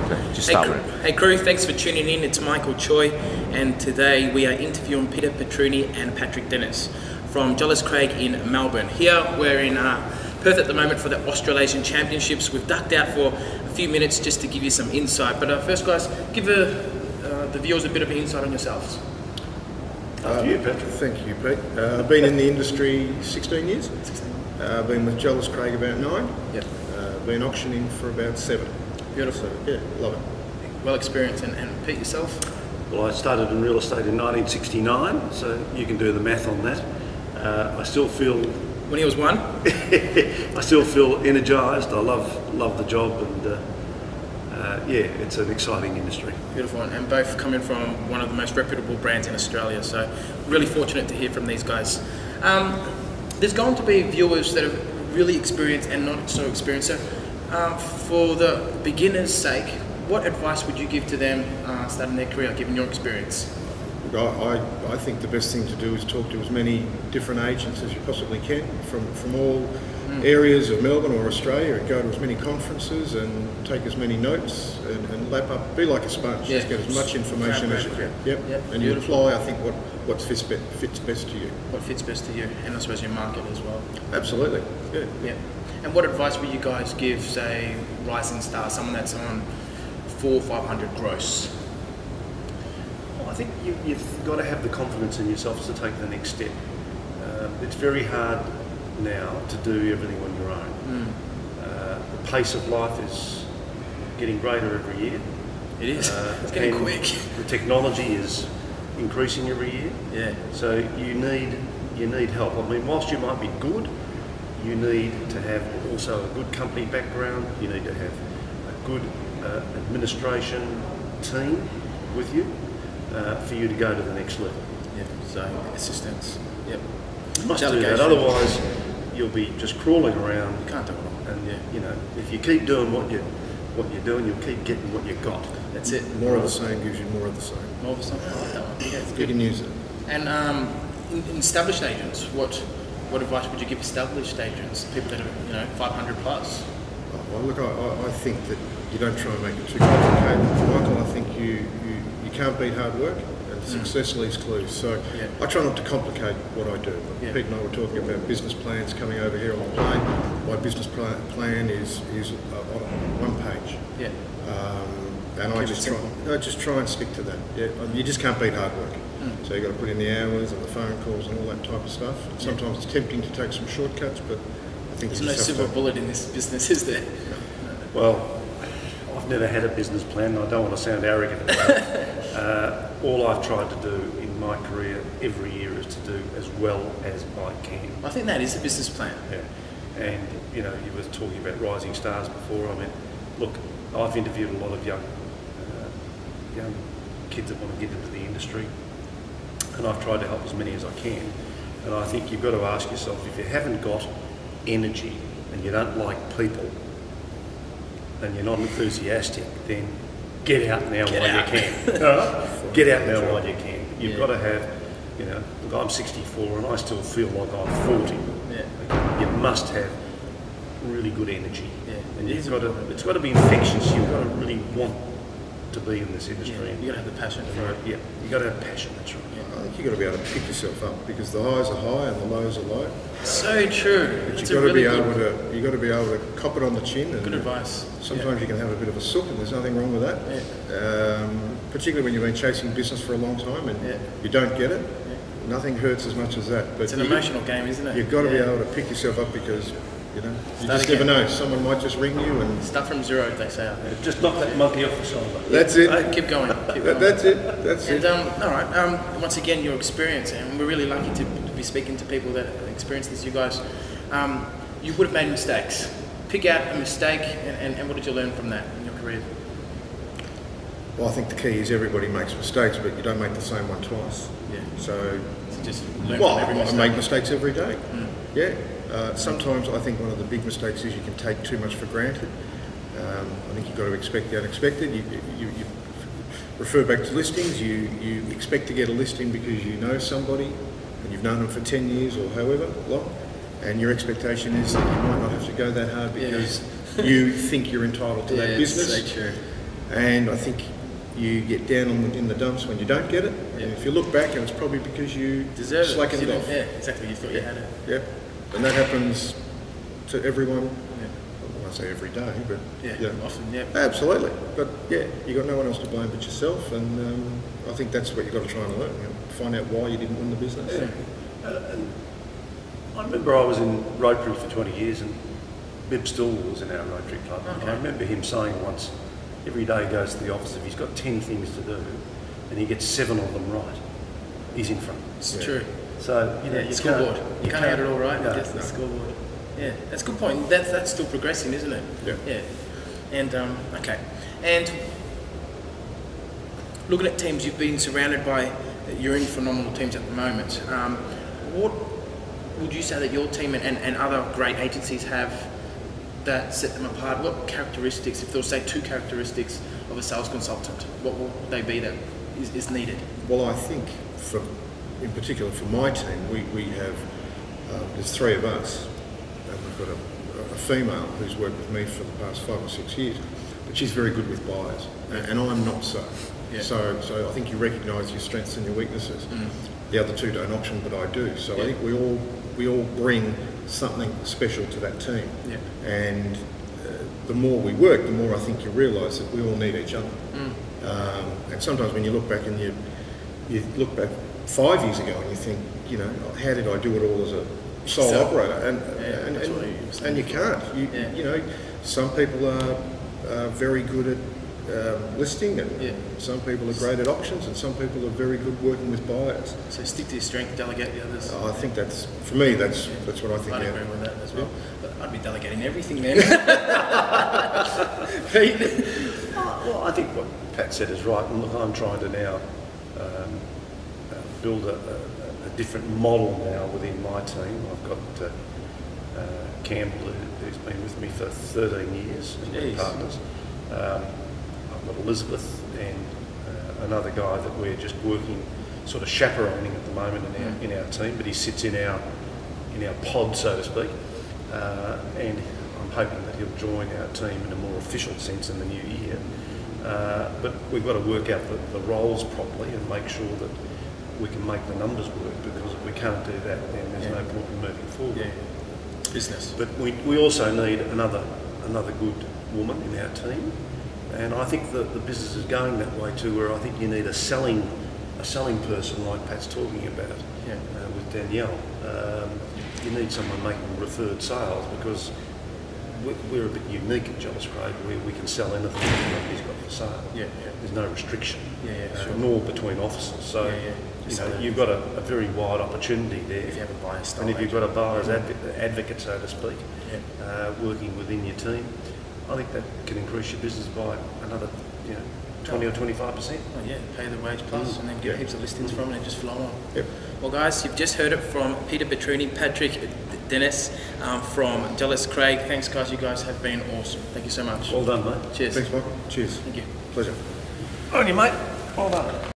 Just start with it. Hey crew, thanks for tuning in. It's Michael Choi, and today we are interviewing Peter Batrouney and Patrick Dennis from Jellis in Melbourne. Here we're in Perth at the moment for the Australasian Championships. We've ducked out for a few minutes just to give you some insight. But first, guys, give the viewers a bit of insight on yourselves. After you, Patrick. Thank you, Pete. I've been in the industry 16 years. I've been with Jellis about 9. Yep. Been auctioning for about 7. Beautiful. So, yeah, love it. Well experienced. And Pete, yourself? Well, I started in real estate in 1969, so you can do the math on that. I still feel... When he was 1? I still feel energised. I love the job, and yeah, it's an exciting industry. Beautiful, and both coming from one of the most reputable brands in Australia, so really fortunate to hear from these guys. There's going to be viewers that are really experienced and not so experienced. So for the beginner's sake, what advice would you give to them starting their career, given your experience? I think the best thing to do is talk to as many different agents as you possibly can from all areas of Melbourne or Australia, and go to as many conferences and take as many notes and lap up, be like a sponge, just get as much information as you can. Yep. And you apply, I think, what fits best to you. What fits best to you, and I suppose your market as well. Absolutely, yeah. And what advice would you guys give, say, rising star, someone that's on 400 or 500 gross? I think you've got to have the confidence in yourself to take the next step. It's very hard now to do everything on your own. The pace of life is getting greater every year. It is. It's getting quick. The technology is increasing every year. Yeah. So you need help. I mean, whilst you might be good, you need to have also a good company background. You need to have a good administration team with you. For you to go to the next level. Yeah, so assistance. Yep. You must do that, otherwise you'll be just crawling around. You can't do it all. And you know, if you keep doing what you're doing, you'll keep getting what you've got. That's it. More of the same gives you more of the same. More of the same. I like that one. Yeah, it's good. You can use it. And in established agents, what advice would you give established agents, people that are 500 plus? Well, look, I think that you don't try and make it too complicated, Michael. I think you can't beat hard work, and success leaves clues. So I try not to complicate what I do. Pete and I were talking about business plans coming over here on the plane. My business plan is on 1 page. Yeah. And I just try and stick to that. Yeah. You just can't beat hard work. So you've got to put in the hours and the phone calls and all that type of stuff. And sometimes it's tempting to take some shortcuts, but I think there's no silver bullet in this business, is there? Well, I've never had a business plan, and I don't want to sound arrogant about it. All I've tried to do in my career every year is to do as well as I can. I think that is a business plan. Yeah. And you were talking about rising stars before. I mean, look, I've interviewed a lot of young kids that want to get into the industry, and I've tried to help as many as I can. And I think you've got to ask yourself, if you haven't got energy and you don't like people and you're not enthusiastic, then get out now while you can. Get out now while you can. You've got to have, look, I'm 64 and I still feel like I'm 40. Yeah. You must have really good energy. Yeah. And it's got to be infectious. You've got to really want to be in this industry. Yeah. You've got to have the passion for it. Yeah, you've got to have passion, that's right. Yeah. I think you've got to be able to pick yourself up, because the highs are high and the lows are low. So true. But you've got to be able to cop it on the chin. And good advice. Sometimes you can have a bit of a sook, and there's nothing wrong with that. Yeah. Particularly when you've been chasing business for a long time and you don't get it. Yeah. Nothing hurts as much as that. But it's an emotional game, isn't it? You've got to be able to pick yourself up, because you just never know. Someone might just ring you and start from zero, they say. Just knock that monkey off the shoulder. That's it. Keep going. That's it. All right. Once again, your experience, and we're really lucky to be speaking to people that experience this. You guys, you would have made mistakes. Pick out a mistake, and what did you learn from that in your career? Well, I think the key is everybody makes mistakes, but you don't make the same one twice. Yeah. So just learn from every mistake. I make mistakes every day. Yeah. Sometimes I think one of the big mistakes is you can take too much for granted. I think you've got to expect the unexpected. You refer back to listings. You expect to get a listing because you know somebody and you've known them for 10 years or however long, and your expectation is that you might not have to go that hard because you think you're entitled to that business. That's so true. And I think you get down in the dumps when you don't get it. Yeah. And if you look back, and it's probably because you Deserve slackened it. off. Yeah, exactly. You thought you had it. Yeah, and that happens to everyone. Yeah. I won't say every day, but Yeah, often, yeah. absolutely. But yeah, you got no one else to blame but yourself, and I think that's what you've got to try and learn. You know, find out why you didn't win the business. Yeah. And I remember I was in Rotary for 20 years, and Bib Still was in our Rotary Club. Okay. I remember him saying once, every day he goes to the office, if he's got 10 things to do and he gets 7 of them right, he's in front. It's true. So, you know, you scoreboard. You can't get it all right. No, Just the scoreboard. Yeah, that's a good point. That's still progressing, isn't it? Yeah. Yeah. And okay. And looking at teams you've been surrounded by, you're in phenomenal teams at the moment. What would you say that your team and other great agencies have that set them apart? What characteristics, if there was say 2 characteristics of a sales consultant, what would they be that is needed? Well, I think in particular for my team, we have, there's 3 of us, and we've got a female who's worked with me for the past 5 or 6 years, but she's very good with buyers, and I'm not so. Yeah. So I think you recognise your strengths and your weaknesses. The other 2 don't option, but I do. So I think we all bring something special to that team. Yeah. And the more we work, the more I think you realise that we all need each other. And sometimes when you look back and you look back 5 years ago and you think, you know, how did I do it all as a sole operator? And you can't. You know, some people are very good at listing, and some people are great at auctions, and some people are very good working with buyers. So stick to your strength, delegate the others. I think that's, for me, that's what I think. I'd agree with that as well. But I'd be delegating everything then. Well, I think what Pat said is right, and look, I'm trying to now build a different model now within my team. I've got Campbell, who's been with me for 13 years, and we're partners. I've got Elizabeth and another guy that we're just working, sort of chaperoning at the moment in our team, but he sits in our pod, so to speak, and I'm hoping that he'll join our team in a more official sense in the new year. But we've got to work out the roles properly and make sure that we can make the numbers work, because if we can't do that, then there's no point in moving forward. Yeah. Business. But we also need another good woman in our team, and I think the business is going that way too, where I think you need a selling person like Pat's talking about with Danielle. You need someone making referred sales, because we're a bit unique at Jellis Craig. We can sell anything the company's got for sale. There's no restriction, nor between offices. So you know, you've got a very wide opportunity there. If you have a buyer style, and if you've got a buyer's advocate, so to speak, working within your team, I think that can increase your business by another 20 or 25%. Oh yeah, pay the wage plus, and then get heaps of listings from it and just flow on. Yep. Well guys, you've just heard it from Peter Batrouney, Patrick Dennis from Jellis Craig. Thanks guys, you guys have been awesome. Thank you so much. Well done, mate. Cheers. Thanks, Michael. Cheers. Thank you. Pleasure. On you, mate. Well done.